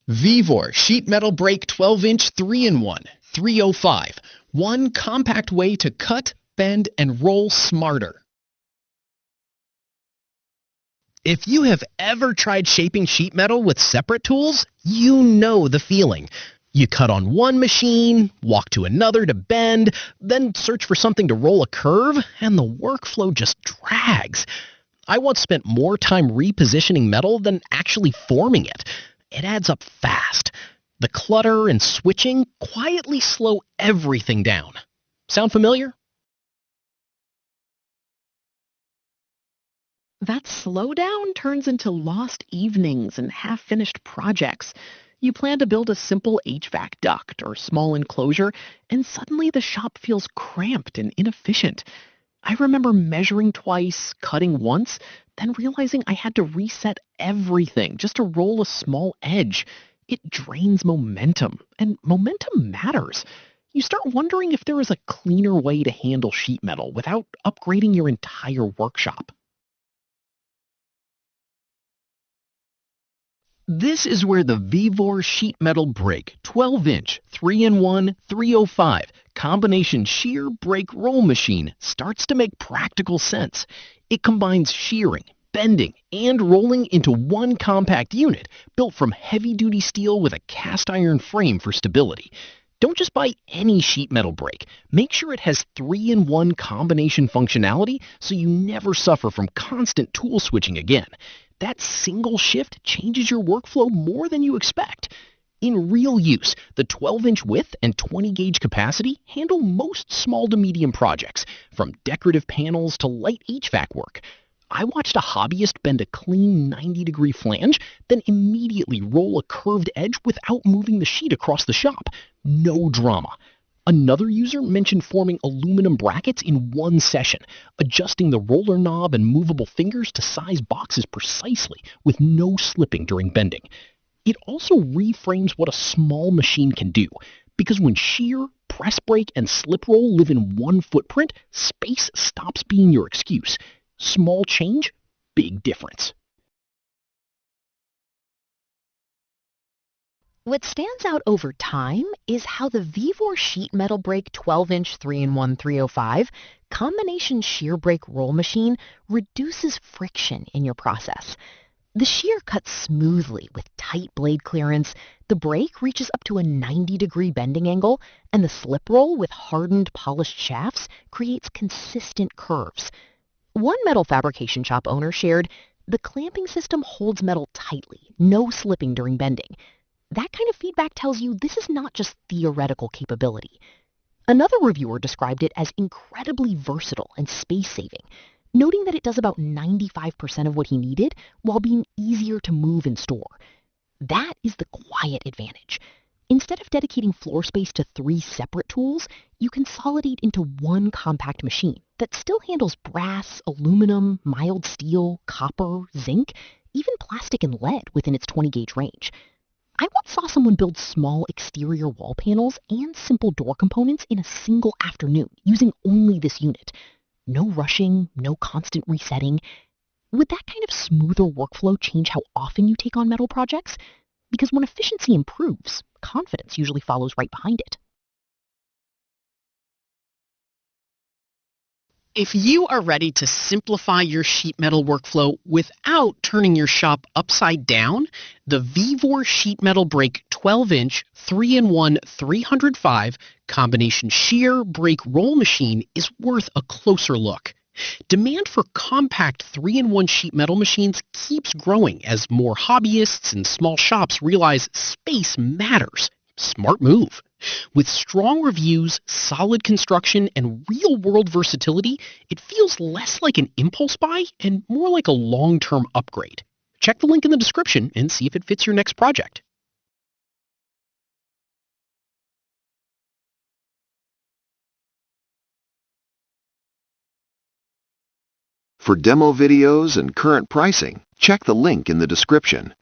VEVOR Sheet Metal Brake 12-inch 3-in-1, 305. One compact way to cut, bend, and roll smarter. If you have ever tried shaping sheet metal with separate tools, you know the feeling. You cut on one machine, walk to another to bend, then search for something to roll a curve, and the workflow just drags. I once spent more time repositioning metal than actually forming it. It adds up fast. The clutter and switching quietly slow everything down. Sound familiar? That slowdown turns into lost evenings and half-finished projects. You plan to build a simple HVAC duct or small enclosure, and suddenly the shop feels cramped and inefficient. I remember measuring twice, cutting once, then realizing I had to reset everything just to roll a small edge. It drains momentum, and momentum matters. You start wondering if there is a cleaner way to handle sheet metal without upgrading your entire workshop. This is where the VEVOR Sheet Metal Brake 12-inch 3-in-1 305 combination shear brake roll machine starts to make practical sense. It combines shearing, bending, and rolling into one compact unit built from heavy-duty steel with a cast iron frame for stability. Don't just buy any sheet metal brake. Make sure it has 3-in-1 combination functionality so you never suffer from constant tool switching again. That single shift changes your workflow more than you expect. In real use, the 12-inch width and 20-gauge capacity handle most small to medium projects, from decorative panels to light HVAC work. I watched a hobbyist bend a clean 90-degree flange, then immediately roll a curved edge without moving the sheet across the shop. No drama. Another user mentioned forming aluminum brackets in one session, adjusting the roller knob and movable fingers to size boxes precisely with no slipping during bending. It also reframes what a small machine can do, because when shear, press brake, and slip roll live in one footprint, space stops being your excuse. Small change, big difference. What stands out over time is how the VEVOR Sheet Metal Brake 12-inch 3-in-1 305 combination shear brake roll machine reduces friction in your process. The shear cuts smoothly with tight blade clearance, the brake reaches up to a 90-degree bending angle, and the slip roll with hardened, polished shafts creates consistent curves. One metal fabrication shop owner shared, "The clamping system holds metal tightly, no slipping during bending." That kind of feedback tells you this is not just theoretical capability. Another reviewer described it as incredibly versatile and space-saving, noting that it does about 95% of what he needed while being easier to move and store. That is the quiet advantage. Instead of dedicating floor space to 3 separate tools, you consolidate into one compact machine that still handles brass, aluminum, mild steel, copper, zinc, even plastic and lead within its 20-gauge range. I once saw someone build small exterior wall panels and simple door components in a single afternoon using only this unit. No rushing, no constant resetting. Would that kind of smoother workflow change how often you take on metal projects? Because when efficiency improves, confidence usually follows right behind it. If you are ready to simplify your sheet metal workflow without turning your shop upside down, the VEVOR Sheet Metal Brake 12-inch 3-in-1 305 combination shear brake roll machine is worth a closer look. Demand for compact 3-in-1 sheet metal machines keeps growing as more hobbyists and small shops realize space matters. Smart move. With strong reviews, solid construction, and real-world versatility, it feels less like an impulse buy and more like a long-term upgrade. Check the link in the description and see if it fits your next project. For demo videos and current pricing, check the link in the description.